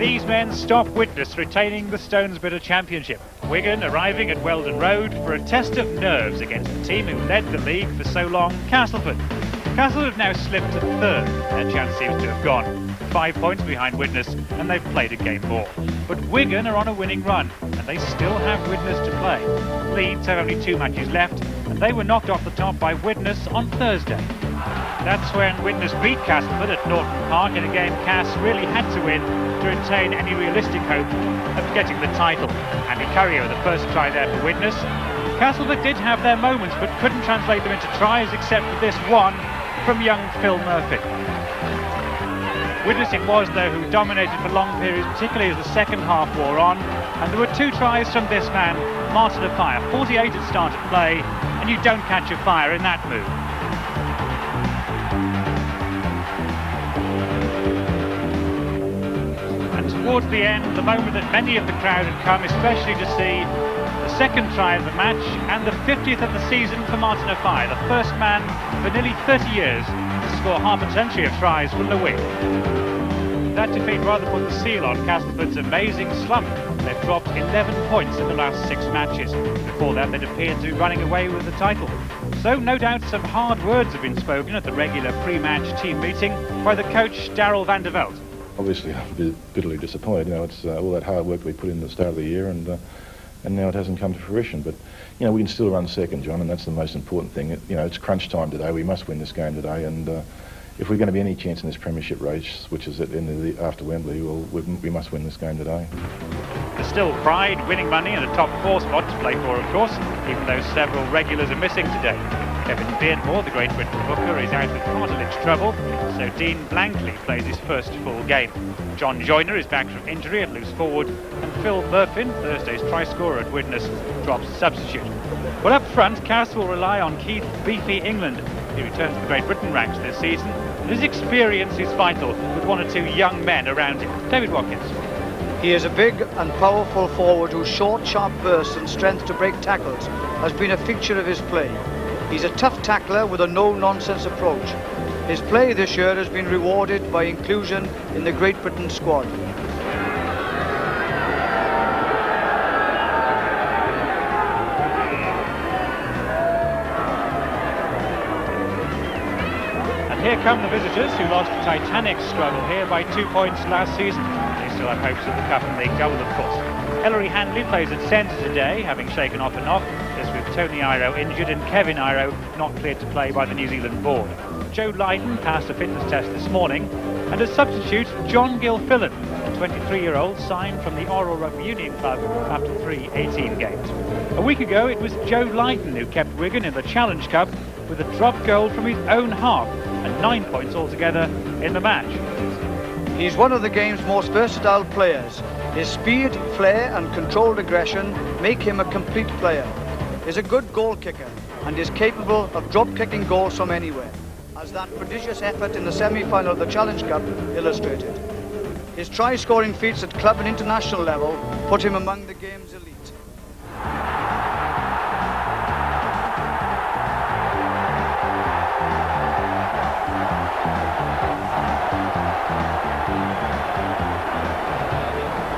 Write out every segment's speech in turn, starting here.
These men stop Widnes retaining the Stonesbitter Championship. Wigan arriving at Weldon Road for a test of nerves against the team who led the league for so long, Castleford. Castleford have now slipped to third. Their chance seems to have gone. 5 points behind Widnes, and they've played a game more. But Wigan are on a winning run, and they still have Widnes to play. Leeds have only 2 matches left, and they were knocked off the top by Widnes on Thursday. That's when Widnes beat Castleford at Norton Park in a game Cass really had to win to retain any realistic hope of getting the title. Andy Currier with the first try there for Widnes. Castleford did have their moments but couldn't translate them into tries except for this one from young Phil Murphy. Widnes it was though who dominated for long periods, particularly as the second half wore on, and there were 2 tries from this man, Martin of Fire. 48 at start of play, and you don't catch a fire in that move. Towards the end, the moment that many of the crowd had come, especially to see the second try of the match and the 50th of the season for Martin O'Fire, the first man for nearly 30 years to score half a century of tries from the wing. That defeat rather put the seal on Castleford's amazing slump. They've dropped 11 points in the last 6 matches. Before that, they'd appeared to be running away with the title. So no doubt some hard words have been spoken at the regular pre-match team meeting by the coach Darryl van der Veld. Obviously, I'm bitterly disappointed. You know, it's all that hard work we put in at the start of the year, and now it hasn't come to fruition. But you know, we can still run second, John, and that's the most important thing. You know, it's crunch time today. We must win this game today, and if we're going to be any chance in this premiership race, which is at the end of the after Wembley, well, we must win this game today. There's still pride, winning money, and a top 4 spot to play for, of course, even though several regulars are missing today. Kevin Beardmore, the Great Britain hooker, is out with cartilage trouble, so Dean Blankley plays his first full game. John Joyner is back from injury at loose forward, and Phil Murphin, Thursday's try-scorer at Widnes, drops a substitute. Well, up front, Cass will rely on Keith Beefy England. He returns to the Great Britain ranks this season, and his experience is vital with 1 or 2 young men around him. David Watkins. He is a big and powerful forward whose short, sharp bursts and strength to break tackles has been a feature of his play. He's a tough tackler with a no-nonsense approach. His play this year has been rewarded by inclusion in the Great Britain squad. And here come the visitors who lost a titanic struggle here by 2 points last season. They still have hopes of the Cup and League double, of course. Ellery Handley plays at centre today, having shaken off a knock. This with Tony Iro injured and Kevin Iro not cleared to play by the New Zealand board. Joe Lydon passed a fitness test this morning, and as substitute, John Gilfillan, a 23-year-old signed from the Oral Rugby Union Club after 3 18 games. A week ago, it was Joe Lydon who kept Wigan in the Challenge Cup with a drop goal from his own half and 9 points altogether in the match. He's one of the game's most versatile players. His speed, flair and controlled aggression make him a complete player. He's a good goal kicker and is capable of drop-kicking goals from anywhere, as that prodigious effort in the semi-final of the Challenge Cup illustrated. His try-scoring feats at club and international level put him among the game's elite.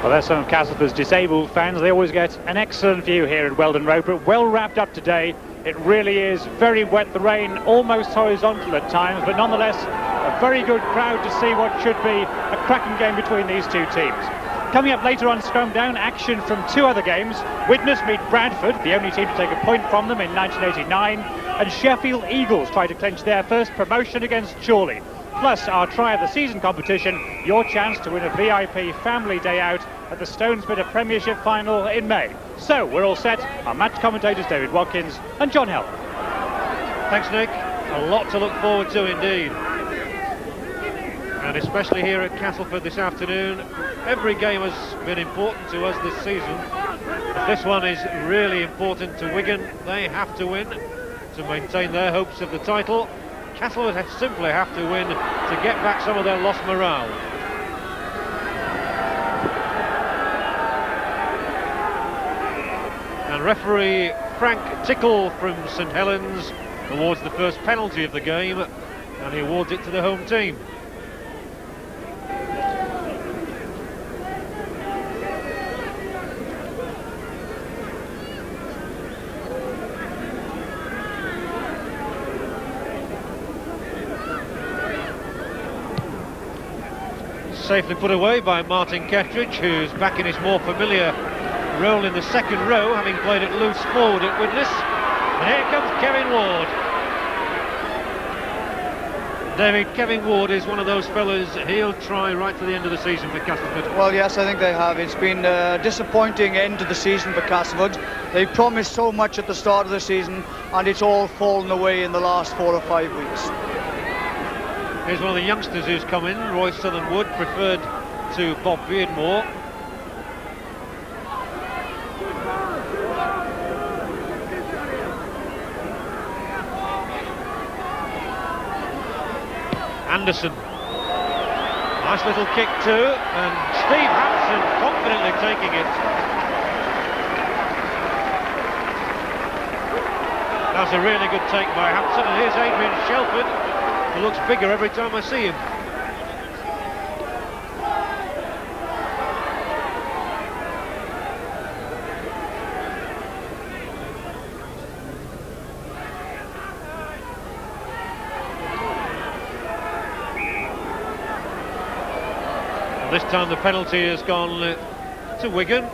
Well, there's some of Castleford's disabled fans. They always get an excellent view here at Weldon Road, but well wrapped up today. It really is very wet, the rain almost horizontal at times, but nonetheless a very good crowd to see what should be a cracking game between these 2 teams. Coming up later on Scrum Down, action from 2 other games. Widnes meet Bradford, the only team to take a point from them in 1989, and Sheffield Eagles try to clinch their first promotion against Chorley. Plus our try of the season competition, your chance to win a VIP family day out at the Stonesbitter Premiership final in May. So we're all set. Our match commentators David Watkins and John Hell. Thanks, Nick. A lot to look forward to indeed. And especially here at Castleford this afternoon, every game has been important to us this season. But this one is really important to Wigan. They have to win to maintain their hopes of the title. Castleford simply have to win to get back some of their lost morale. And referee Frank Tickle from St Helens awards the first penalty of the game, and he awards it to the home team. safely put away by Martin Kettridge, who's back in his more familiar role in the second row, having played it loose forward at Widnes. And here comes Kevin Ward. David, Kevin Ward is one of those fellas, he'll try right to the end of the season for Castleford. Well, yes, I think they have. It's been a disappointing end to the season for Castleford. They promised so much at the start of the season, and it's all fallen away in the last 4 or 5 weeks. Here's one of the youngsters who's come in, Roy Southernwood, preferred to Bob Beardmore. Anderson, nice little kick too, and Steve Hansen confidently taking it. That's a really good take by Hansen, and here's Adrian Shelford, who looks bigger every time I see him. This time the penalty has gone to Wigan.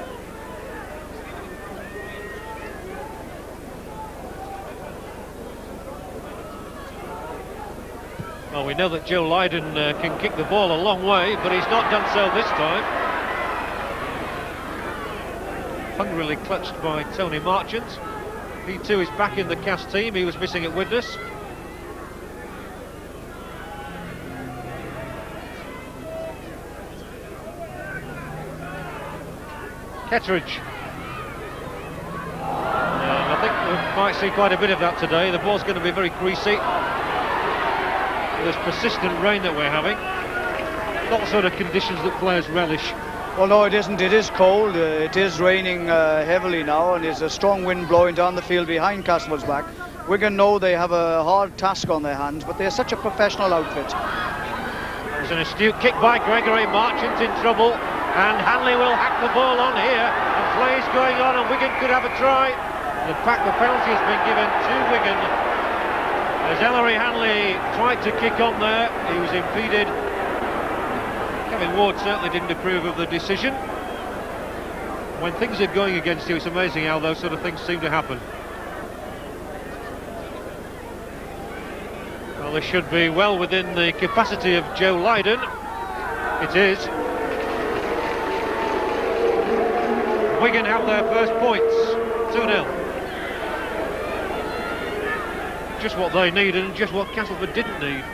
Well, we know that Joe Lydon can kick the ball a long way, but he's not done so this time. Hungrily clutched by Tony Marchant. He too is back in the cast team. He was missing at Widnes. Kettridge. I think we might see quite a bit of that today. The ball's going to be very greasy. This persistent rain that we're having. Not the sort of conditions that players relish. Well, no, it isn't. It is cold. It is raining heavily now, and there's a strong wind blowing down the field behind Castleford's back. Wigan know they have a hard task on their hands, but they're such a professional outfit. There's an astute kick by Gregory. Marchant in trouble. And Hanley will hack the ball on here, and play's going on, and Wigan could have a try. In fact, the penalty has been given to Wigan. As Ellery Hanley tried to kick on there, he was impeded. Kevin Ward certainly didn't approve of the decision. When things are going against you, it's amazing how those sort of things seem to happen. Well, this should be well within the capacity of Joe Lydon. It is. Wigan have their first points, 2-0. Just what they needed and just what Castleford didn't need.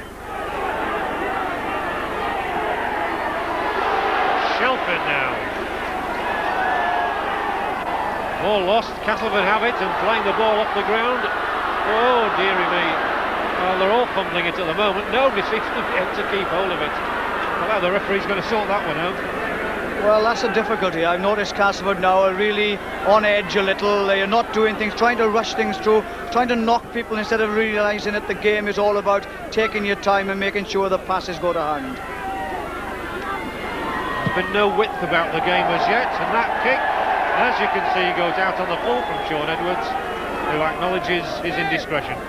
Shelford now. Ball lost, Castleford have it and playing the ball off the ground. Oh dearie me. Well, they're all fumbling it at the moment. Nobody seems to be able to keep hold of it. Well, the referee's going to sort that one out. Well, that's a difficulty. I've noticed Castleford now are really on edge a little. They are not doing things, trying to rush things through, trying to knock people instead of realising that the game is all about taking your time and making sure the passes go to hand. There's been no width about the game as yet, and that kick, as you can see, goes out on the full from Sean Edwards, who acknowledges his indiscretion.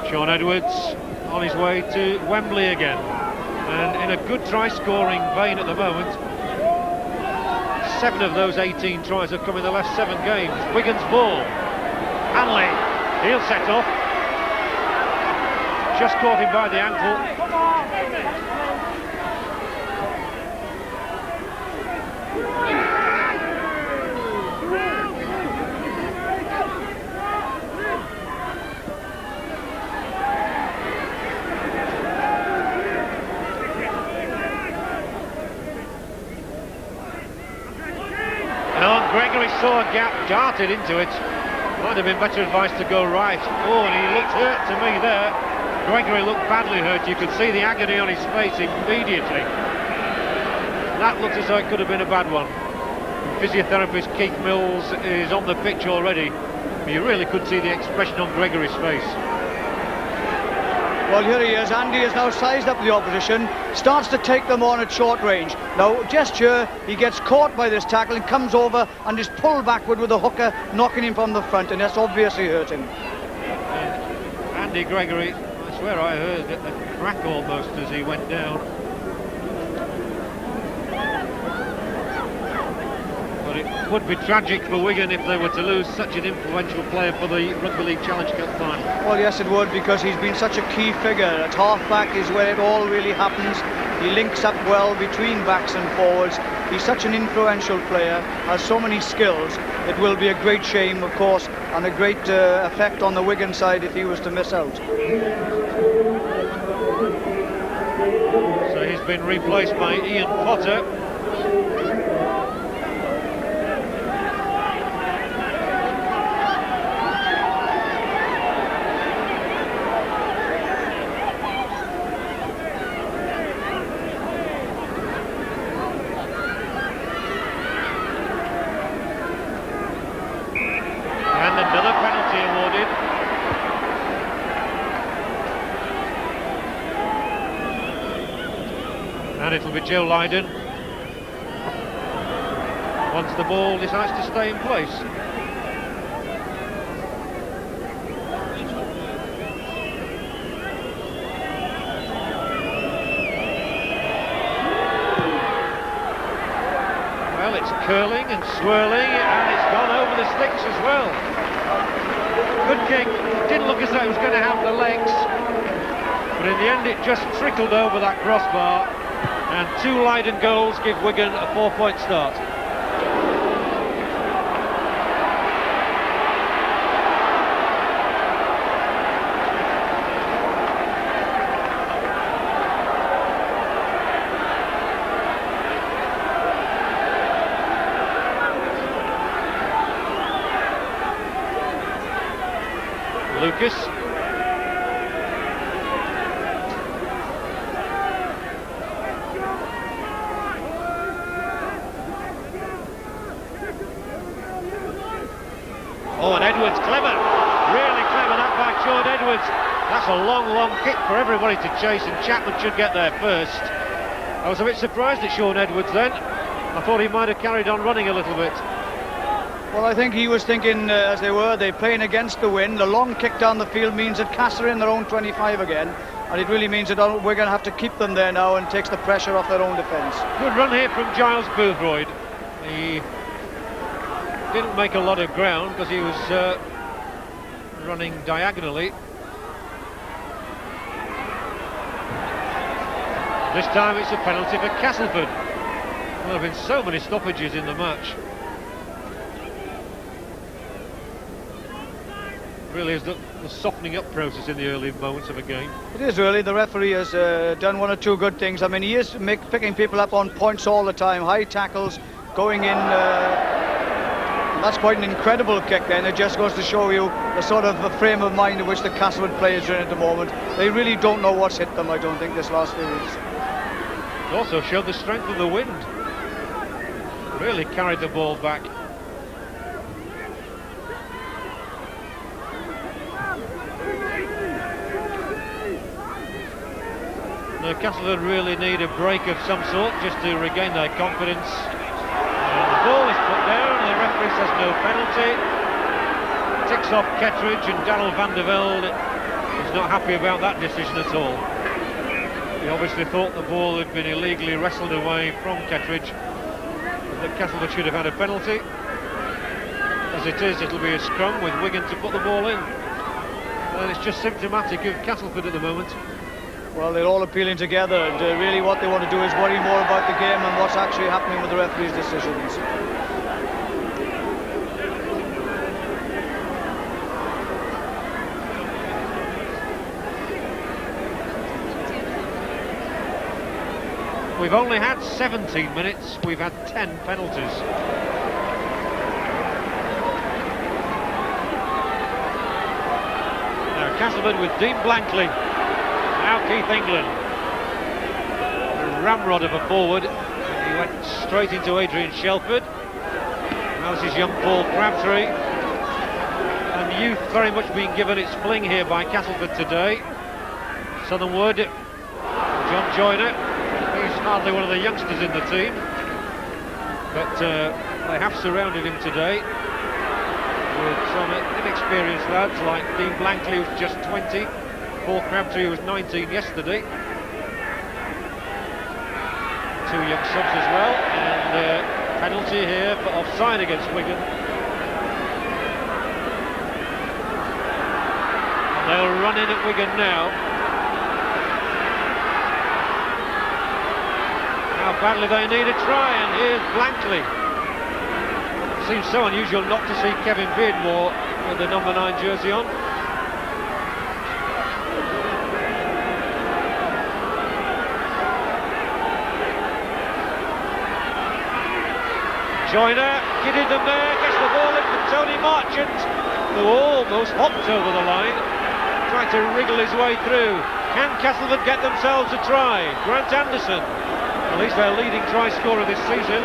Sean Edwards on his way to Wembley again, and in a good try-scoring vein at the moment. 7 of those 18 tries have come in the last 7 games. Wigan's ball. Hanley, he'll set off. Just caught him by the ankle. Gregory saw a gap, darted into it. Might have been better advice to go right. Oh, and he looked hurt to me there. Gregory looked badly hurt. You could see the agony on his face immediately. That looked as though it could have been a bad one. Physiotherapist Keith Mills is on the pitch already. You really could see the expression on Gregory's face. Well, here he is. Andy has now sized up the opposition, starts to take them on at short range. Now, just here, he gets caught by this tackle and comes over and is pulled backward with the hooker, knocking him from the front, and that's obviously hurt him. Andy Gregory, nice swear I heard a crack almost as he went down. But it would be tragic for Wigan if they were to lose such an influential player for the Rugby League Challenge Cup final. Well, yes, it would, because he's been such a key figure. At half-back is where it all really happens. He links up well between backs and forwards. He's such an influential player, has so many skills. It will be a great shame, of course, and a great effect on the Wigan side if he was to miss out. So he's been replaced by Ian Potter. And it'll be Joe Lydon once the ball decides to stay in place. Well, it's curling and swirling, and it's gone over the sticks as well. Good kick. Didn't look as though it was going to have the legs, but in the end it just trickled over that crossbar. And 2 Lydon goals give Wigan a 4-point start. Lucas. Oh, and Edwards, clever, really clever that by Sean Edwards. That's a long kick for everybody to chase, and Chapman should get there first. I was a bit surprised at Sean Edwards then. I thought he might have carried on running a little bit. Well, I think he was thinking, as they're playing against the wind. The long kick down the field means that Castleford are in their own 25 again, and it really means that we're going to have to keep them there now and takes the pressure off their own defence. Good run here from Giles Boothroyd. He didn't make a lot of ground because he was running diagonally. This time it's a penalty for Castleford. Well, there have been so many stoppages in the match. Really is the softening up process in the early moments of a game. It is really. The referee has done 1 or 2 good things. I mean, he is picking people up on points all the time, high tackles, going in. That's quite an incredible kick then. It just goes to show you the sort of frame of mind in which the Castleford players are in at the moment. They really don't know what's hit them, I don't think, this last few weeks. It also showed the strength of the wind. Really carried the ball back. Now Castleford really need a break of some sort just to regain their confidence. And the ball is put down, and the referee says no penalty. Ticks off Kettridge, and Darrell van der Velde is not happy about that decision at all. He obviously thought the ball had been illegally wrestled away from Kettridge, that Castleford should have had a penalty. As it is, it'll be a scrum with Wigan to put the ball in. And it's just symptomatic of Castleford at the moment. Well, they're all appealing together, and really what they want to do is worry more about the game and what's actually happening with the referee's decisions. We've only had 17 minutes, we've had 10 penalties. Now Castleford with Dean Blankley. Now Keith England, a ramrod of a forward, and he went straight into Adrian Shelford. Now this is young Paul Crabtree, and youth very much being given its fling here by Castleford today. Southernwood, John Joyner, he's hardly one of the youngsters in the team, but they have surrounded him today with some inexperienced lads like Dean Blankley, who's just 20. Paul Crabtree, who was 19 yesterday. 2 young subs as well, and penalty here for offside against Wigan. And they'll run in at Wigan now. How badly they need a try, and here's Blankley. Seems so unusual not to see Kevin Beardmore with the number 9 jersey on. Joyner, kidded them there, gets the ball in from Tony Marchant, who almost hopped over the line, tried to wriggle his way through. Can Castleford get themselves a try? Grant Anderson, at least their leading try scorer this season.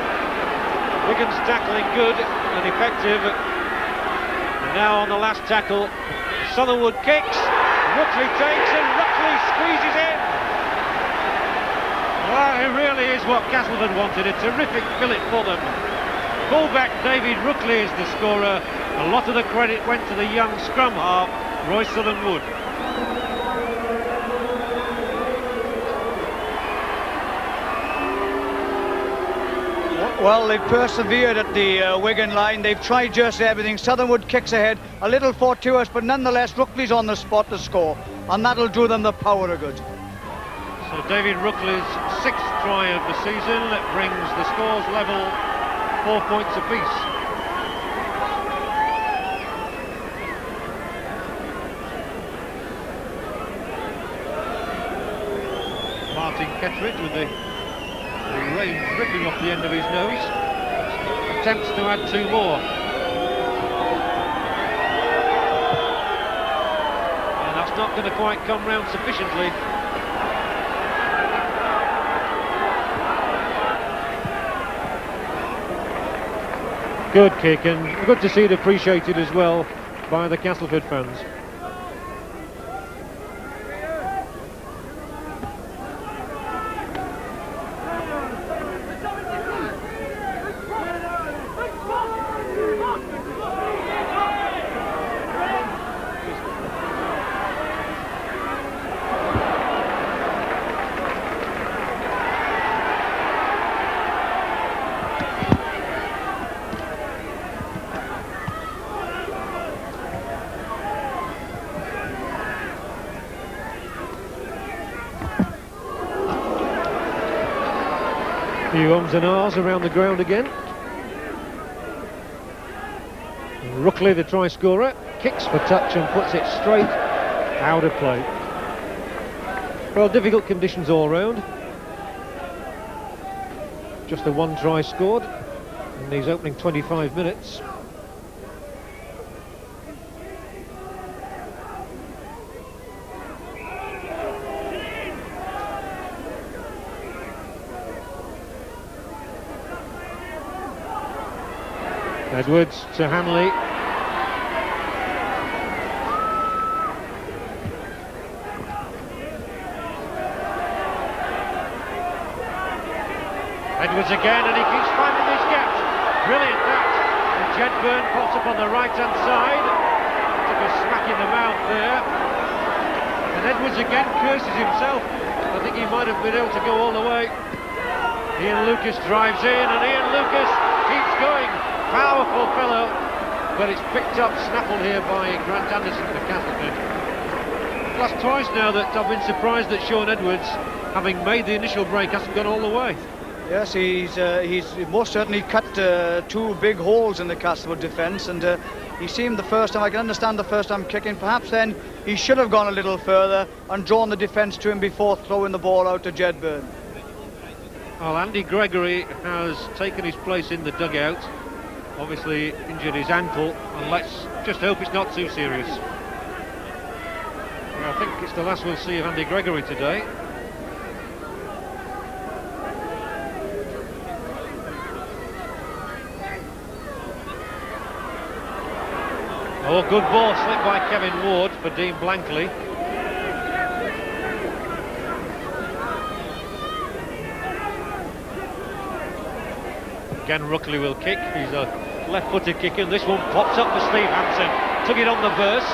Wigan's tackling good and effective. And now on the last tackle, Southernwood kicks, Ruckley takes and Ruckley squeezes in. Well, it really is what Castleford wanted, a terrific fillet for them. Fullback David Ruckley is the scorer. A lot of the credit went to the young scrum half, Roy Southernwood. Well, they've persevered at the Wigan line. They've tried just everything. Southernwood kicks ahead, a little fortuitous, but nonetheless Ruckley's on the spot to score, and that'll do them the power of good. So David Ruckley's 6th try of the season brings the scores level 4 points apiece. Martin Kettridge with the rain dripping off the end of his nose. Attempts to add 2 more. And that's not going to quite come round sufficiently. Good kick, and good to see it appreciated as well by the Castleford fans. Few ums and ahs around the ground again. Ruckley, the try scorer, kicks for touch and puts it straight out of play. Well, difficult conditions all round. Just the 1 try scored in these opening 25 minutes. Edwards to Hanley. Edwards again, and he keeps finding these gaps. Brilliant that. And Jedburn pops up on the right-hand side. Took a smack in the mouth there. And Edwards again curses himself. I think he might have been able to go all the way. Ian Lucas drives in, and Ian Lucas keeps going. Powerful fellow, but it's picked up, snaffled here by Grant Anderson for Castleford. Last twice now that I've been surprised that Sean Edwards, having made the initial break, hasn't gone all the way. Yes, he's most certainly cut 2 big holes in the Castleford defence, and he seemed the first time, I can understand the first time kicking, perhaps then he should have gone a little further and drawn the defence to him before throwing the ball out to Jedburn. Well, Andy Gregory has taken his place in the dugout. Obviously injured his ankle, and let's just hope it's not too serious. Well, I think it's the last we'll see of Andy Gregory today. Oh, good ball slipped by Kevin Ward for Dean Blankley. Again, Ruckley will kick. He's a left-footed kicker, and this one pops up for Steve Hampson. Took it on the burst.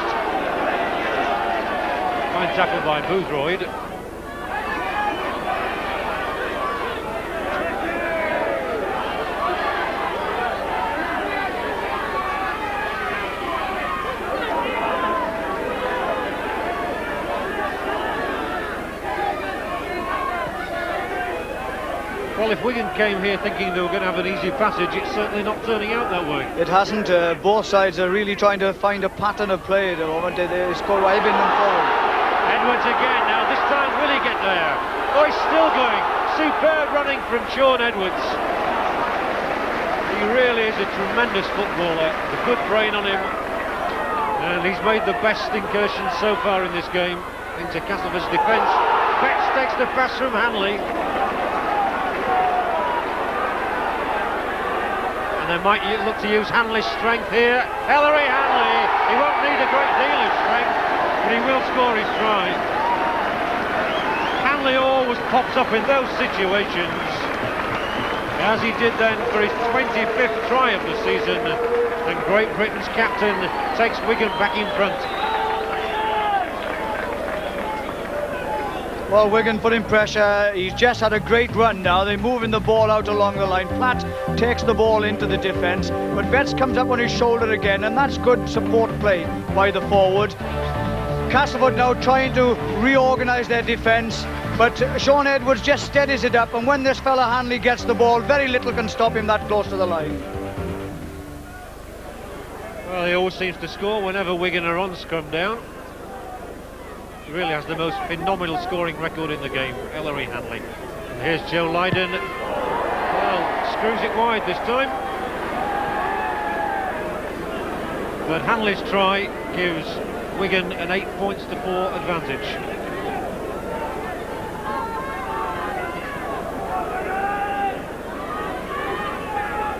Fine tackle by Boothroyd. Well, if Wigan came here thinking they were going to have an easy passage, it's certainly not turning out that way. It hasn't. Both sides are really trying to find a pattern of play at the moment. They score ebbing them forward. Edwards again. Now this time will he get there? Oh, he's still going. Superb running from Sean Edwards. He really is a tremendous footballer. A good brain on him. And he's made the best incursion so far in this game into Castleford's defence. Betts takes the pass from Hanley. And they might look to use Hanley's strength here. Ellery Hanley, he won't need a great deal of strength, but he will score his try. Hanley always pops up in those situations, as he did then for his 25th try of the season, and Great Britain's captain takes Wigan back in front. Well, Wigan putting pressure. He's just had a great run now. They're moving the ball out along the line. Platt takes the ball into the defence, but Betts comes up on his shoulder again, and that's good support play by the forward. Castleford now trying to reorganise their defence, but Sean Edwards just steadies it up, and when this fella Hanley gets the ball, very little can stop him that close to the line. Well, he always seems to score whenever Wigan are on scrum down. He really has the most phenomenal scoring record in the game, Ellery Hanley. And here's Joe Lydon. Well, screws it wide this time. But Hanley's try gives Wigan an 8 points to 4 advantage.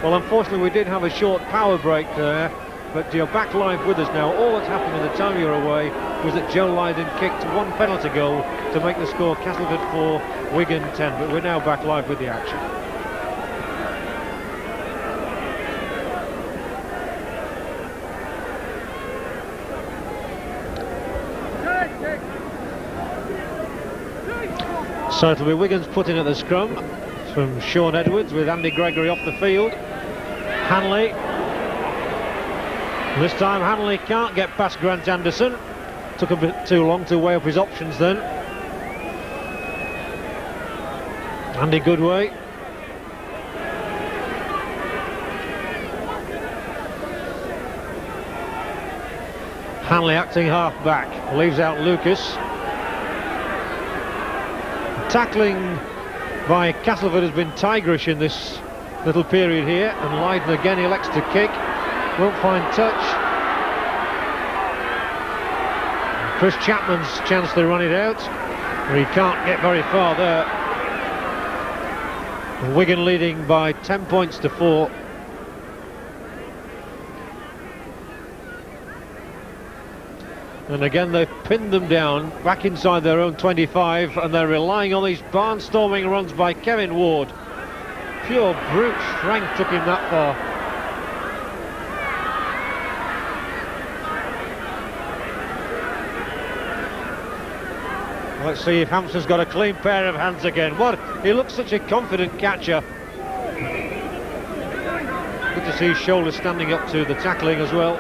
Well, unfortunately we did have a short power break there, but you're back live with us now. All that's happened in the time you were away was that Joe Lydon kicked one penalty goal to make the score Castleford 4, Wigan 10, but we're now back live with the action. So it'll be Wigan's put in at the scrum from Sean Edwards with Andy Gregory off the field. Hanley. This time Hanley can't get past Grant Anderson. Took a bit too long to weigh up his options then. Andy Goodway. Hanley acting half back, leaves out Lucas. Tackling by Castleford has been tigerish in this little period here, and Lydon again elects to kick, won't find touch. Chris Chapman's chance to run it out, but he can't get very far there. Wigan leading by 10 points to 4. And again they've pinned them down back inside their own 25, and they're relying on these barnstorming runs by Kevin Ward. Pure brute strength took him that far. Let's see if Hampson's got a clean pair of hands again. What? He looks such a confident catcher. Good to see his shoulders standing up to the tackling as well.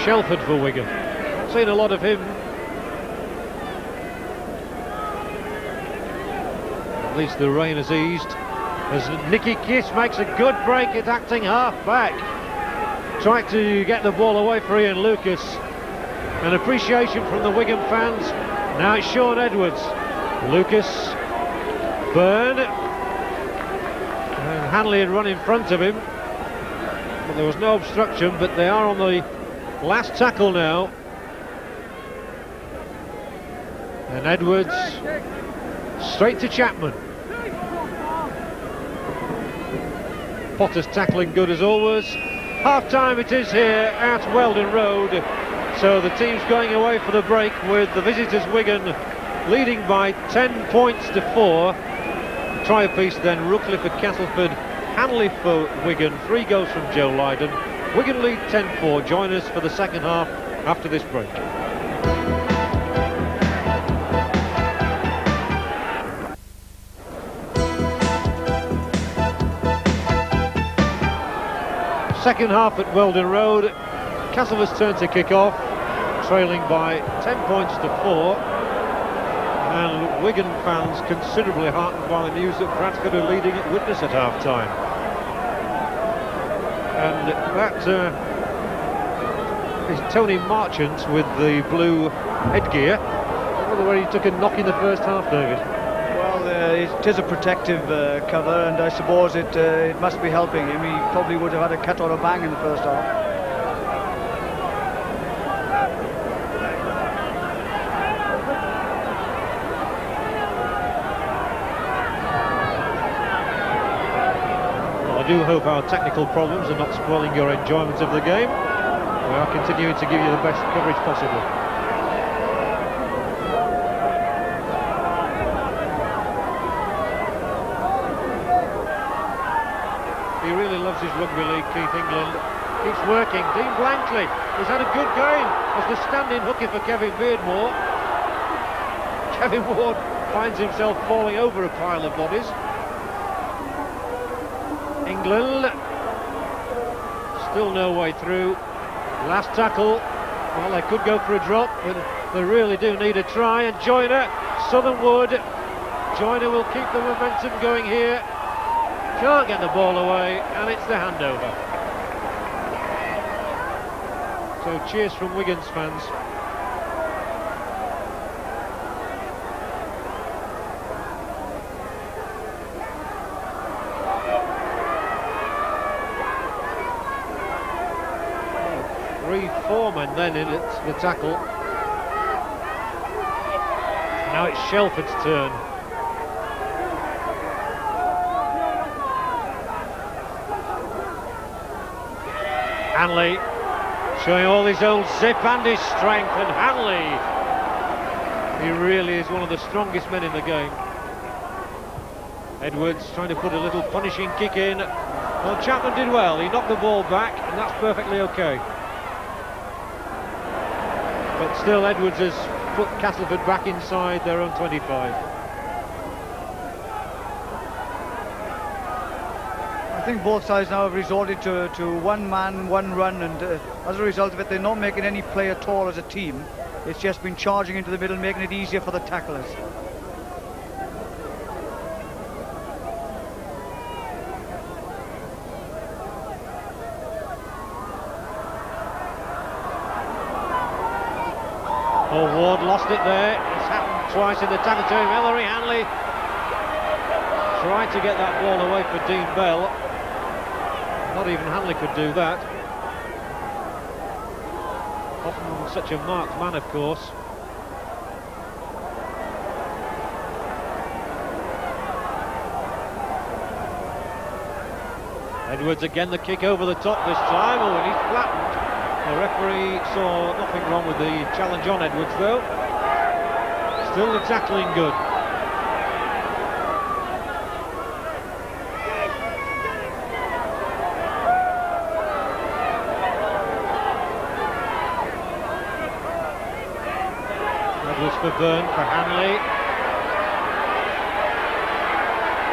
Shelford for Wigan. Seen a lot of him. At least the rain has eased. As Nicky Kiss makes a good break at acting half back. Tried to get the ball away for Ian Lucas. An appreciation from the Wigan fans. Now it's Sean Edwards. Lucas. Byrne. And Hanley had run in front of him. But there was no obstruction, but they are on the last tackle now. And Edwards straight to Chapman. Potter's tackling good as always. Half time it is here at Weldon Road. So the team's going away for the break with the visitors Wigan leading by 10 points to 4. Try a piece then, Ruckley for Castleford, Hanley for Wigan, 3 goals from Joe Lydon. Wigan lead 10-4. Join us for the second half after this break. Second half at Weldon Road. Castleford's turn to kick off, trailing by 10 points to 4. And Wigan fans considerably heartened by the news that Bradford are leading at Widnes at half-time. And that is Tony Marchant with the blue headgear. I wonder where he took a knock in the first half, David. Well, it is a protective cover, and I suppose it must be helping him. He probably would have had a cut or a bang in the first half. I do hope our technical problems are not spoiling your enjoyment of the game. We are continuing to give you the best coverage possible. He really loves his rugby league, Keith England. Keeps working. Dean Blankley has had a good game as the stand-in hooker for Kevin Beardmore. Kevin Ward finds himself falling over a pile of bodies. England still no way through. Last tackle. Well, they could go for a drop, but they really do need a try. And Joyner, Southernwood. Joyner will keep the momentum going here. Can't get the ball away, and it's the handover. So cheers from Wigan's fans. Foreman then in at the tackle. Now it's Shelford's turn. Hanley showing all his own zip and his strength, and Hanley, he really is one of the strongest men in the game. Edwards trying to put a little punishing kick in. Well, Chapman did well. He knocked the ball back, and that's perfectly okay. But still, Edwards has put Castleford back inside their own 25. I think both sides now have resorted to one man, one run, and as a result of it, they're not making any play at all as a team. It's just been charging into the middle, making it easier for the tacklers. Oh, Ward lost it there. It's happened twice in the tackle to him. Ellery Hanley tried to get that ball away for Dean Bell. Not even Hanley could do that. Often such a marked man, of course. Edwards again, the kick over the top this time. Oh, and he's flattened. The referee saw nothing wrong with the challenge on Edwards, though. Still the tackling good. Edwards for Byrne, for Hanley.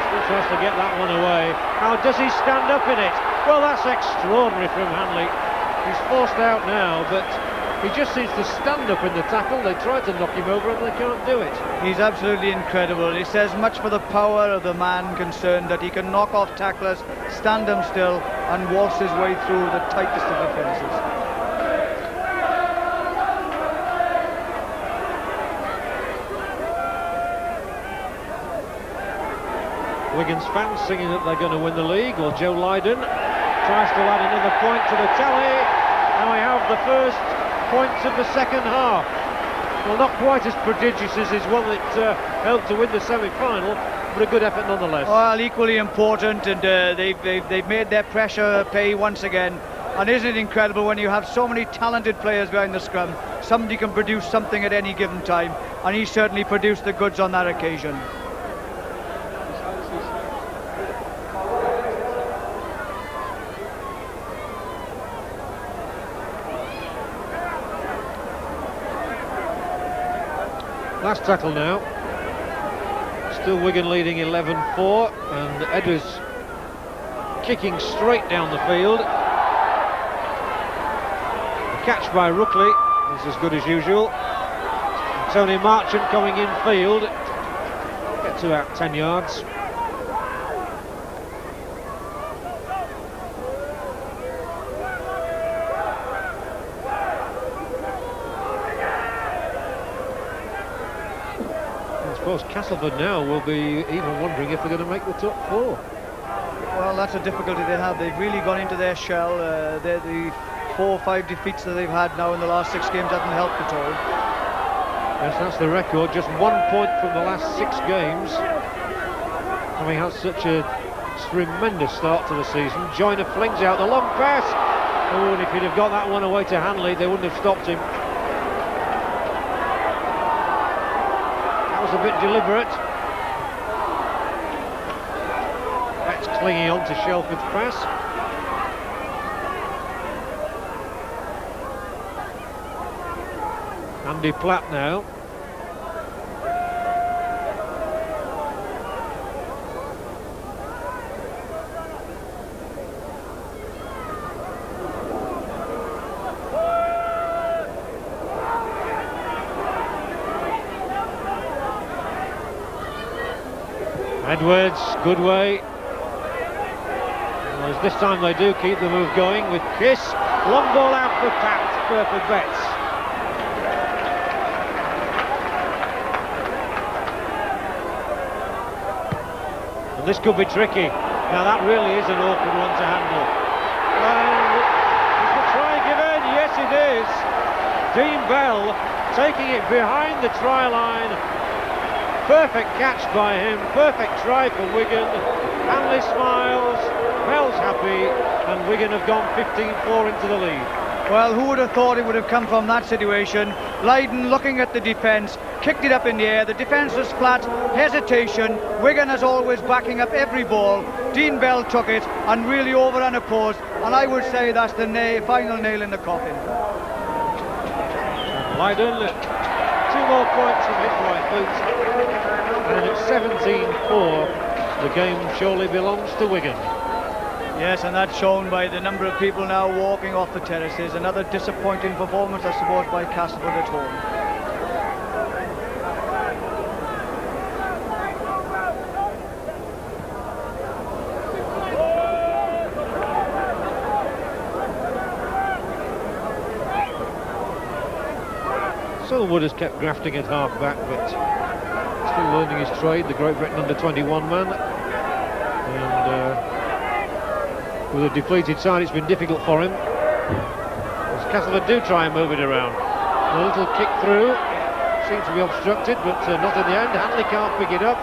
Still tries to get that one away. How does he stand up in it? Well, that's extraordinary from Hanley. He's forced out now, but he just seems to stand up in the tackle. They tried to knock him over and they can't do it. He's absolutely incredible. He says much for the power of the man concerned, that he can knock off tacklers, stand them still, and waltz his way through the tightest of defences. Wigan's fans singing that they're going to win the league. Well, Joe Lydon tries to add another point to the tally. Now we have the first points of the second half. Well, not quite as prodigious as his one that helped to win the semi-final, but a good effort nonetheless. Well, equally important, and they've made their pressure pay once again. And isn't it incredible when you have so many talented players behind the scrum? Somebody can produce something at any given time, and he certainly produced the goods on that occasion. Last tackle now. Still Wigan leading 11-4, and Edwards kicking straight down the field. The catch by Ruckley is as good as usual. Tony Marchant coming in field. Gets about 10 yards. I suppose Castleford now will be even wondering if they're going to make the top four. Well, that's a difficulty they have. They've really gone into their shell. The 4 or 5 defeats that they've had now in the last 6 games haven't helped at all. Yes, that's the record. Just 1 point from the last 6 games. Having had such a tremendous start to the season. Joyner flings out the long pass. Oh, and if he'd have got that one away to Hanley, they wouldn't have stopped him. That was a bit deliberate. That's clinging on to Shelford's pass. Andy Platt now. Edwards, good way. Well, this time they do keep the move going with Kiss. Long ball out for Betts. And this could be tricky. Now that really is an awkward one to handle. Is the try given? Yes it is. Dean Bell taking it behind the try line. Perfect catch by him, perfect try for Wigan. Hanley smiles, Bell's happy, and Wigan have gone 15-4 into the lead. Well, who would have thought it would have come from that situation? Lydon looking at the defence, kicked it up in the air, the defence was flat, hesitation, Wigan as always backing up every ball. Dean Bell took it and really overran a post, and I would say that's the final nail in the coffin. Lydon, 2 more points from his right boot, and at 17-4, the game surely belongs to Wigan. Yes, and that's shown by the number of people now walking off the terraces. Another disappointing performance, I suppose, by Castleford at home. Wood has kept grafting at half-back, but still learning his trade, the Great Britain under-21 man. And with a depleted side, it's been difficult for him. As Castleford do try and move it around. A little kick through, seems to be obstructed, but not in the end. Hanley can't pick it up.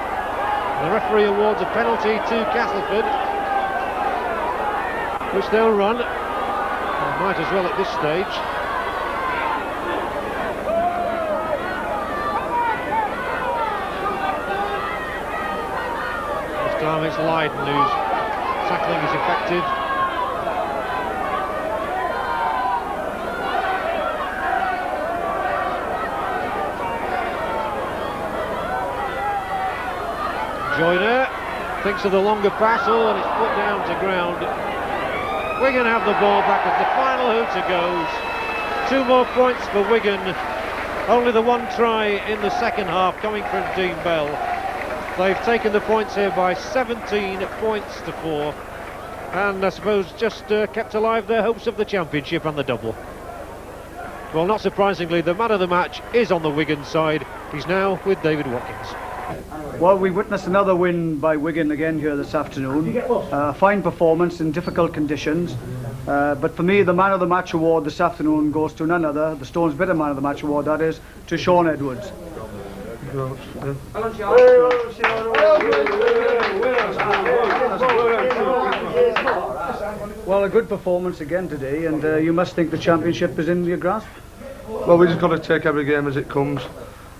The referee awards a penalty to Castleford, which they'll run. They might as well at this stage. It's Lydon whose tackling is effective. Joyner thinks of the longer pass, and it's put down to ground. Wigan have the ball back as the final hooter goes. 2 more points for Wigan. Only the 1 try in the second half coming from Dean Bell. They've taken the points here by 17 points to 4, and I suppose just kept alive their hopes of the championship and the double. Well, not surprisingly, the man of the match is on the Wigan side. He's now with David Watkins. Well, we witnessed another win by Wigan again here this afternoon. Fine performance in difficult conditions. But for me, the man of the match award this afternoon goes to none other, the Stones Bitter man of the match award, that is, to Sean Edwards. Well, a good performance again today, and you must think the championship is in your grasp. Well, we just got to take every game as it comes.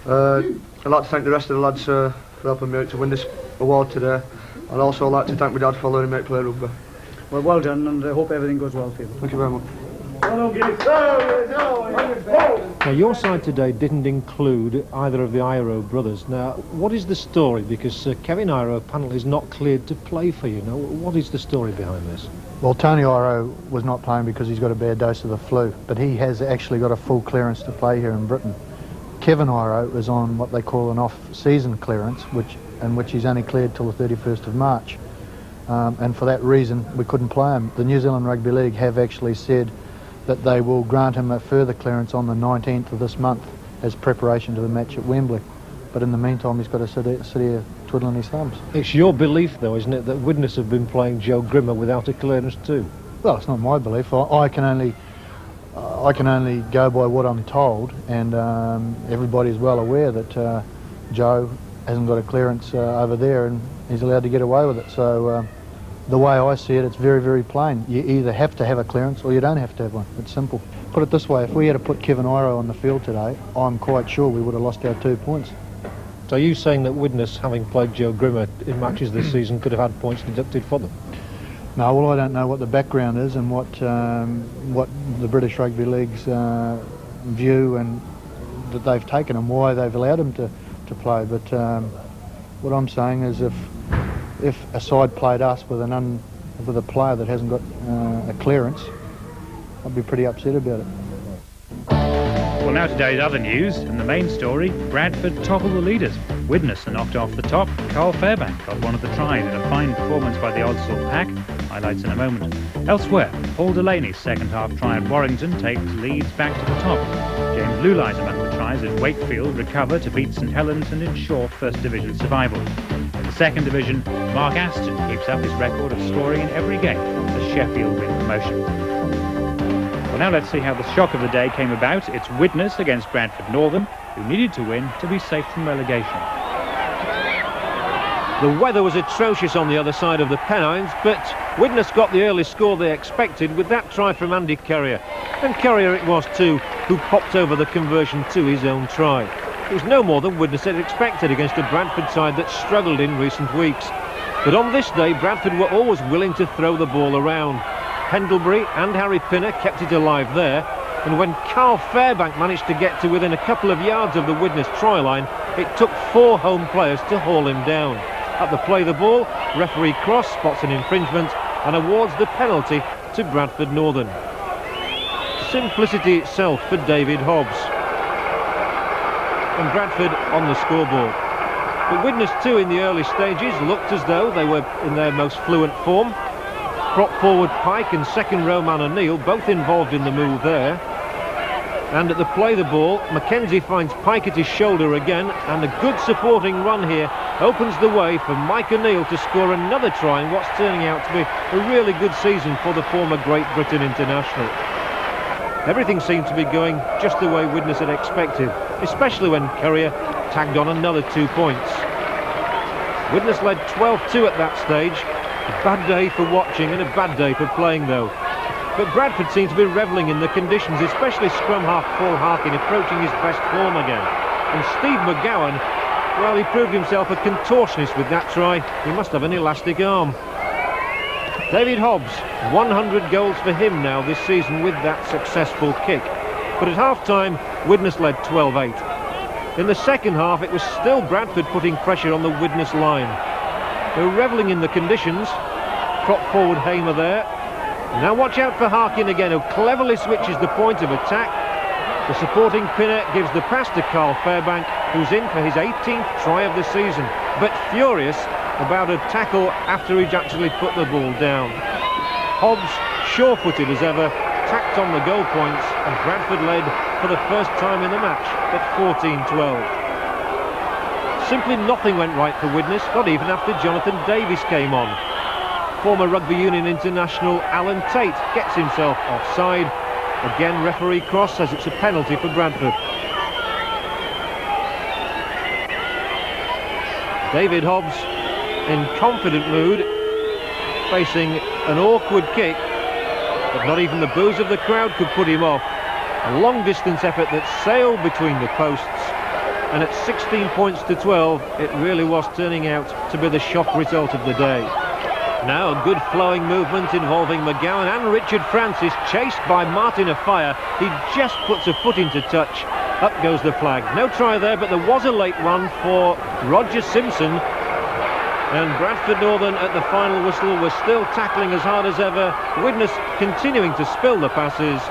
I'd like to thank the rest of the lads for helping me out to win this award today, and also I'd like to thank my dad for letting me play rugby. Well done, and I hope everything goes well for you. Thank you very much. Now, your side today didn't include either of the Iro brothers. Now, what is the story? Because Kevin Iro apparently is not cleared to play for you. Now, what is the story behind this? Well, Tony Iro was not playing because he's got a bad dose of the flu, but he has actually got a full clearance to play here in Britain. Kevin Iro is on what they call an off-season clearance, in which he's only cleared till the 31st of March. And for that reason, we couldn't play him. The New Zealand Rugby League have actually said that they will grant him a further clearance on the 19th of this month as preparation to the match at Wembley. But in the meantime, he's got to sit here twiddling his thumbs. It's your belief, though, isn't it, that Widnes have been playing Joe Grimmer without a clearance too? Well, it's not my belief. I can only go by what I'm told, and everybody's well aware that Joe hasn't got a clearance over there, and he's allowed to get away with it. So the way I see it, it's very, very plain. You either have to have a clearance or you don't have to have one. It's simple. Put it this way, if we had to put Kevin Iro on the field today, I'm quite sure we would have lost our 2 points. So are you saying that Widnes, having played Joe Grimmer in matches this season, could have had points deducted for them? No, well, I don't know what the background is and what the British Rugby League's view and that they've taken and why they've allowed him to play. But what I'm saying is if a side played us with a player that hasn't got a clearance, I'd be pretty upset about it. Well, now today's other news, and the main story, Bradford topple the leaders. Widnes are knocked off the top. Carl Fairbank got one of the tries in a fine performance by the Oddsall pack. Highlights in a moment. Elsewhere, Paul Delaney's second half try at Warrington takes Leeds back to the top. James Lulai's among the tries as Wakefield recover to beat St Helens and ensure First Division survival. In the Second Division, Mark Aston keeps up his record of scoring in every game as Sheffield win promotion. Well, now let's see how the shock of the day came about. It's Widnes against Bradford Northern, who needed to win to be safe from relegation. The weather was atrocious on the other side of the Pennines, but Widnes got the early score they expected with that try from Andy Currier. And Currier it was too, who popped over the conversion to his own try. It was no more than Widnes had expected against a Bradford side that struggled in recent weeks. But on this day, Bradford were always willing to throw the ball around. Pendlebury and Harry Pinner kept it alive there, and when Carl Fairbank managed to get to within a couple of yards of the Widnes try line, it took 4 home players to haul him down. At the play the ball, referee Cross spots an infringement and awards the penalty to Bradford Northern. Simplicity itself for David Hobbs. And Bradford on the scoreboard. But Widnes too in the early stages looked as though they were in their most fluent form. Prop forward Pike and second row man O'Neill both involved in the move there. And at the play the ball, Mackenzie finds Pike at his shoulder again, and a good supporting run here opens the way for Mike O'Neill to score another try in what's turning out to be a really good season for the former Great Britain international. Everything seemed to be going just the way Widnes had expected, especially when Currier tagged on another 2 points. Widnes led 12-2 at that stage. A bad day for watching and a bad day for playing though. But Bradford seemed to be revelling in the conditions, especially scrum half Paul Harkin approaching his best form again. And Steve McGowan, well, he proved himself a contortionist with that try. He must have an elastic arm. David Hobbs, 100 goals for him now this season with that successful kick. But at half-time, Widnes led 12-8. In the second half, it was still Bradford putting pressure on the Widnes line. They were revelling in the conditions. Prop forward Hamer there. Now watch out for Harkin again, who cleverly switches the point of attack. The supporting Pinner gives the pass to Carl Fairbank, who's in for his 18th try of the season, but furious about a tackle after he'd actually put the ball down. Hobbs, sure-footed as ever, tacked on the goal points, and Bradford led for the first time in the match at 14-12. Simply nothing went right for Widnes, not even after Jonathan Davies came on. Former Rugby Union international Alan Tate gets himself offside. Again, referee Cross says it's a penalty for Bradford. David Hobbs in confident mood, facing an awkward kick, but not even the boos of the crowd could put him off. A long-distance effort that sailed between the posts, and at 16 points to 12, it really was turning out to be the shock result of the day. Now a good flowing movement involving McGowan and Richard Francis, chased by Martin Afire. He just puts a foot into touch. Up goes the flag. No try there, but there was a late one for Roger Simpson. And Bradford Northern at the final whistle was still tackling as hard as ever. Widnes continuing to spill the passes.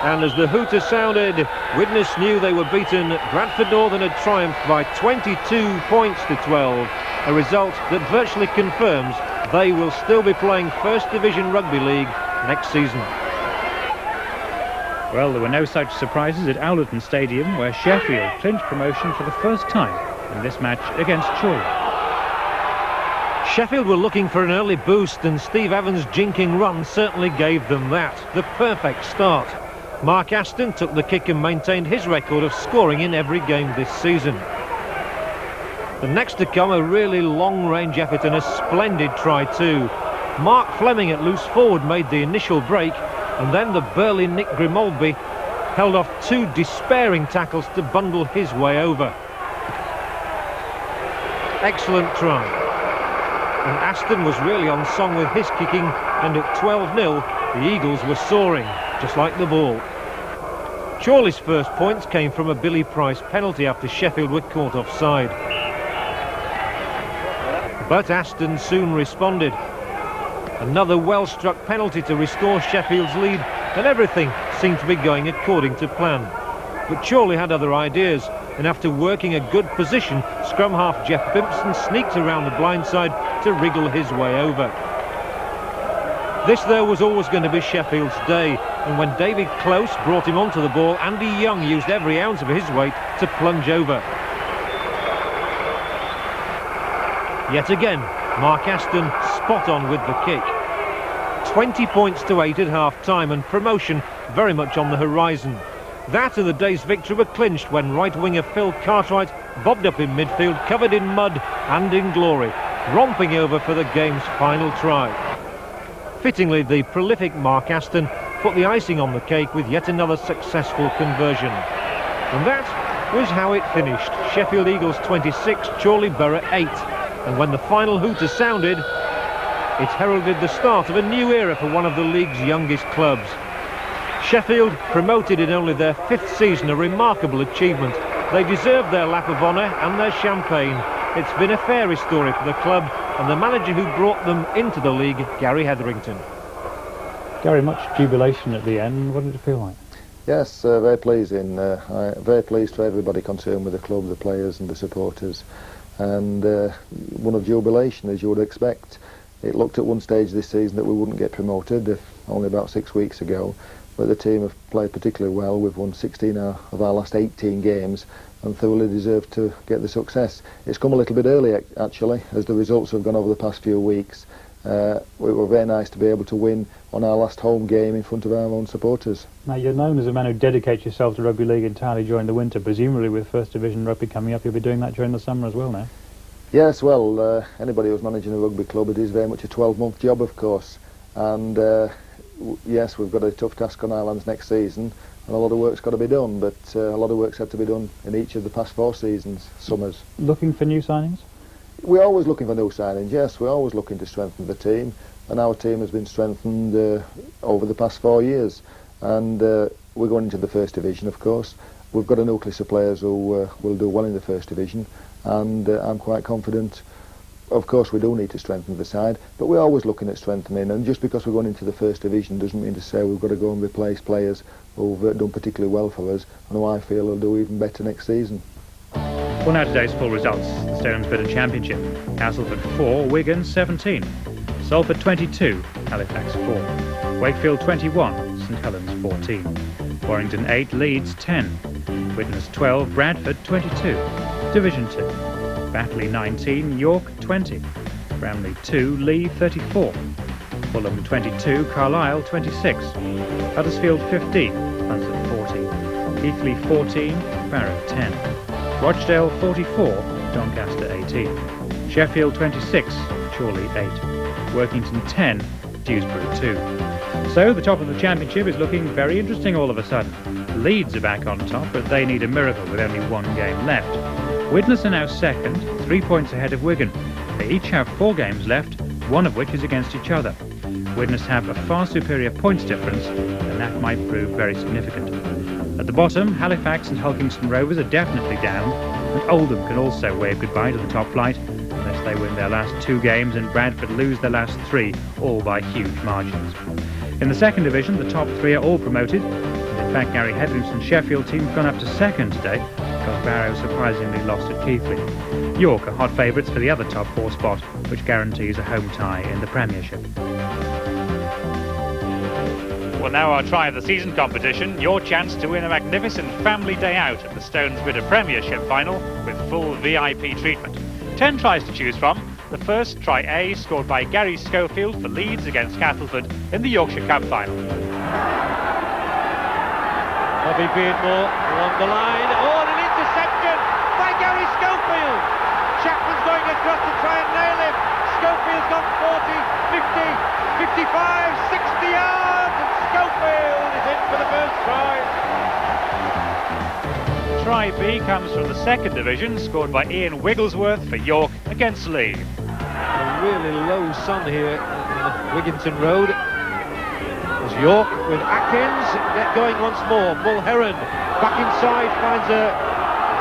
And as the hooter sounded, Widnes knew they were beaten. Bradford Northern had triumphed by 22 points to 12. A result that virtually confirms they will still be playing First Division Rugby League next season. Well, there were no such surprises at Owlerton Stadium, where Sheffield clinched promotion for the first time in this match against Chorley. Sheffield were looking for an early boost, and Steve Evans' jinking run certainly gave them that. The perfect start. Mark Aston took the kick and maintained his record of scoring in every game this season. The next to come, a really long-range effort and a splendid try too. Mark Fleming at loose forward made the initial break, and then the burly Nick Grimaldi held off two despairing tackles to bundle his way over. Excellent try. And Aston was really on song with his kicking, and at 12-0, the Eagles were soaring, just like the ball. Chorley's first points came from a Billy Price penalty after Sheffield were caught offside. But Aston soon responded. Another well-struck penalty to restore Sheffield's lead, and everything seemed to be going according to plan. But Chorley had other ideas, and after working a good position, scrum half Jeff Bimpson sneaked around the blind side to wriggle his way over. This, though, was always going to be Sheffield's day, and when David Close brought him onto the ball, Andy Young used every ounce of his weight to plunge over. Yet again, Mark Aston spot on with the kick. 20 points to 8 at half-time, and promotion very much on the horizon. That and the day's victory were clinched when right winger Phil Cartwright bobbed up in midfield, covered in mud and in glory, romping over for the game's final try. Fittingly, the prolific Mark Aston put the icing on the cake with yet another successful conversion. And that was how it finished. Sheffield Eagles 26, Chorley Borough 8. And when the final hooter sounded, it heralded the start of a new era for one of the league's youngest clubs. Sheffield, promoted in only their 5th season, a remarkable achievement. They deserved their lap of honour and their champagne. It's been a fairy story for the club and the manager who brought them into the league, Gary Hetherington. Gary, much jubilation at the end. What did it feel like? Yes, very pleasing. Very pleased for everybody concerned with the club, the players and the supporters. And one of jubilation, as you would expect. It looked at one stage this season that we wouldn't get promoted, only about 6 weeks ago. But the team have played particularly well. We've won 16 of our last 18 games and thoroughly deserved to get the success. It's come a little bit early, actually, as the results have gone over the past few weeks. It were very nice to be able to win on our last home game in front of our own supporters. Now, you're known as a man who dedicates yourself to rugby league entirely during the winter. Presumably with First Division rugby coming up, you'll be doing that during the summer as well now. Yes, well, anybody who's managing a rugby club, it is very much a 12-month job, of course. And yes, we've got a tough task on our hands next season, and a lot of work's got to be done, but a lot of work's had to be done in each of the past 4 seasons, summers. Looking for new signings? We're always looking for new signings, yes. We're always looking to strengthen the team, and our team has been strengthened over the past 4 years. And we're going into the First Division, of course. We've got a nucleus of players who will do well in the First Division, and I'm quite confident. Of course, we do need to strengthen the side, but we're always looking at strengthening, and just because we're going into the First Division doesn't mean to say we've got to go and replace players who've done particularly well for us, and who I feel will do even better next season. Well, now today's full results. The Stones Bidden Championship. Castleford 4, Wigan 17. Salford 22, Halifax 4. Wakefield 21, St Helens 14. Warrington 8, Leeds 10. Widnes 12, Bradford 22. Division 2. Batley 19, York 20. Bramley 2, Lee 34. Fulham 22, Carlisle 26. Huddersfield 15, Hunslet 14. Heathley 14, Barrow 10. Rochdale 44, Doncaster 18. Sheffield 26, Chorley 8. Workington 10, Dewsbury 2. So the top of the championship is looking very interesting all of a sudden. Leeds are back on top, but they need a miracle with only 1 game left. Widnes are now second, 3 points ahead of Wigan. They each have 4 games left, one of which is against each other. Widnes have a far superior points difference, and that might prove very significant. At the bottom, Halifax and Hulkingston Rovers are definitely down, and Oldham can also wave goodbye to the top flight unless they win their last 2 games and Bradford lose their last 3, all by huge margins. In the second division, the top 3 are all promoted, and in fact Gary Hetherington's Sheffield team have gone up to second today because Barrow surprisingly lost at Keighley. York are hot favourites for the other top 4 spot, which guarantees a home tie in the Premiership. Well, now our try of the season competition, your chance to win a magnificent family day out at the Stones Bidder Premiership final with full VIP treatment. 10 tries to choose from. The first, try A, scored by Gary Schofield for Leeds against Castleford in the Yorkshire Cup final. Bobby Beardmore along the line. Oh, and an interception by Gary Schofield! Chapman's going across to try and nail him. Schofield's gone 40, 50, 55, 60 yards, and Schofield is in for the first try. Try B comes from the second division, scored by Ian Wigglesworth for York against Leeds. A really low sun here on the Wigginton Road. As York with Atkins get going once more. Mulheron back inside, finds a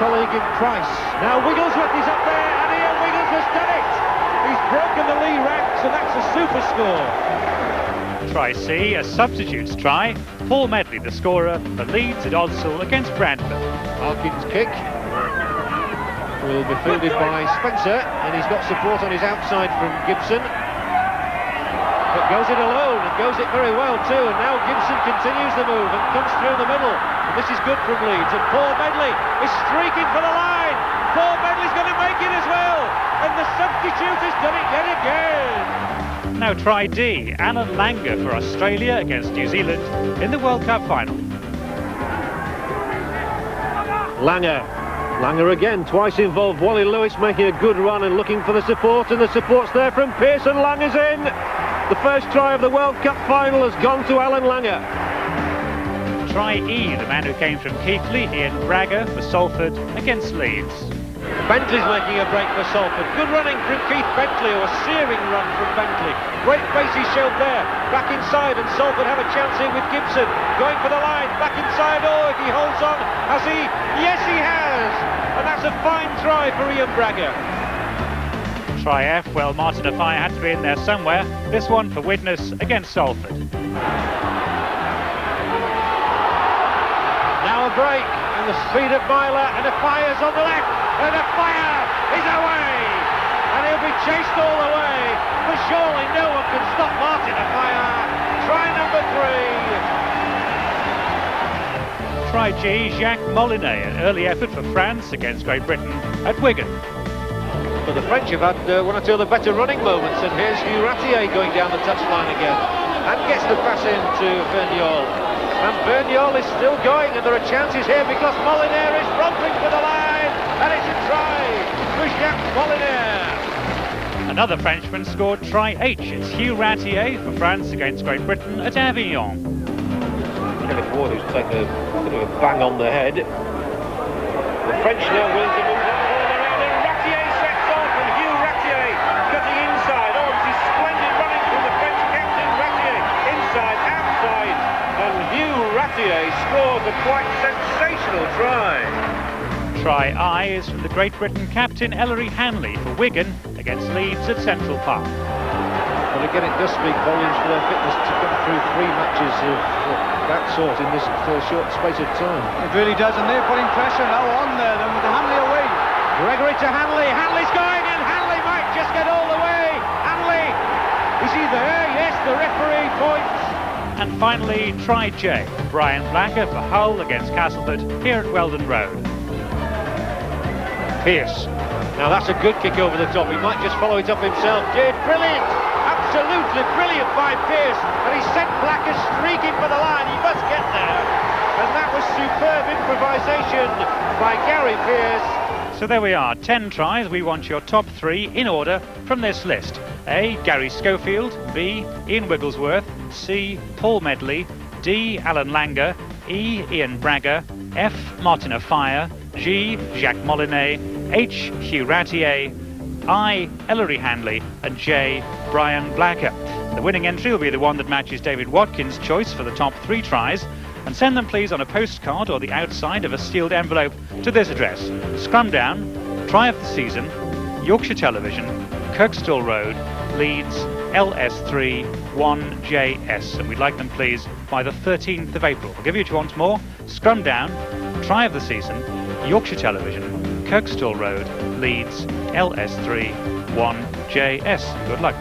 colleague in Price. Now Wigglesworth is up there, and Ian Wigglesworth's done it. He's broken the lead ranks, and that's a super score. Try C, a substitutes try. Paul Medley, the scorer, for Leeds at Odsall against Bradford. Harkin's kick will be fielded by Spencer, and he's got support on his outside from Gibson. But goes it alone, and goes it very well too, and now Gibson continues the move and comes through the middle. And this is good from Leeds, and Paul Medley is streaking for the line. Paul Medley's going to make it as well, and the substitute has done it yet again. Now try D, Alan Langer for Australia against New Zealand in the World Cup final. Langer again, twice involved. Wally Lewis making a good run and looking for the support, and the support's there from Pearson. Langer's in. The first try of the World Cup final has gone to Alan Langer. Try E, the man who came from Keighley, Ian Bragger for Salford against Leeds. Bentley's making a break for Salford. Good running from Keith Bentley, or a searing run from Bentley. Great pace he showed there. Back inside, and Salford have a chance here with Gibson. Going for the line, back inside. Oh, if he holds on, has he? Yes, he has! And that's a fine try for Ian Bragger. Try F, well, Martin Afire had to be in there somewhere. This one for Widnes against Salford. Now a break, and the speed of Myler, and Afire's on the left. And the fire is away, and he'll be chased all the way, but surely no one can stop Martin Afire. Try number 3. Try G, Jacques Molyneux, an early effort for France against Great Britain at Wigan. But the French have had one or two of the better running moments, and here's Hugh Ratier going down the touchline again, and gets the pass in to Verniol. And Verniol is still going, and there are chances here because Molyneux is romping for the line. And it's a try for Jacques Molyneux. Another Frenchman scored try H. It's Hugh Ratier for France against Great Britain at Avignon. Kenneth Ward, who's taken a bit of a bang on the head. The French now willing to move that ball around, and Ratier sets off, and Hugh Ratier cutting inside. Oh, this is splendid running from the French captain. Ratier inside, outside, and Hugh Ratier scores a quite sensational try. Try I is from the Great Britain captain Ellery Hanley for Wigan against Leeds at Central Park. Well, again, it does speak volumes for their fitness to get through 3 matches of that sort in this short space of time. It really does, and they're putting pressure now on there, then with Hanley away. Gregory to Hanley. Hanley's going, and Hanley might just get all the way. Hanley, is he there? Yes, the referee points. And finally, try J, Brian Blacker for Hull against Castleford here at Weldon Road. Pearce. Now that's a good kick over the top. He might just follow it up himself. Did brilliant, absolutely brilliant by Pearce, and he sent Blacker streaking for the line. He must get there, and that was superb improvisation by Gary Pearce. So there we are, 10 tries. We want your top 3 in order from this list. A, Gary Schofield. B, Ian Wigglesworth. C, Paul Medley. D, Alan Langer. E, Ian Bragger. F, Martin Afire. G, Jacques Molyneux. H, Hugh Ratier. I. Ellery Hanley and J. Brian Blacker. The winning entry will be the one that matches David Watkins' choice for the top 3 tries, and send them please on a postcard or the outside of a sealed envelope to this address: Scrumdown, Try of the Season, Yorkshire Television, Kirkstall Road, Leeds, LS3 1JS, and we'd like them please by the 13th of April. I'll give you 2 once more: Scrumdown, Try of the Season, Yorkshire Television, Kirkstall Road, Leeds, LS3 1JS. Good luck.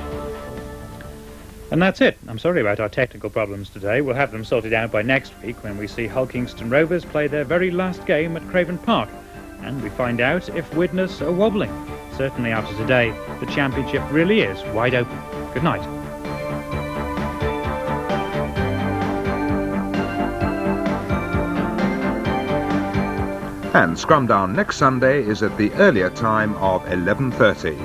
And that's it. I'm sorry about our technical problems today. We'll have them sorted out by next week when we see Hull Kingston Rovers play their very last game at Craven Park, and we find out if Widnes are wobbling. Certainly after today, the championship really is wide open. Good night. And Scrumdown next Sunday is at the earlier time of 11:30.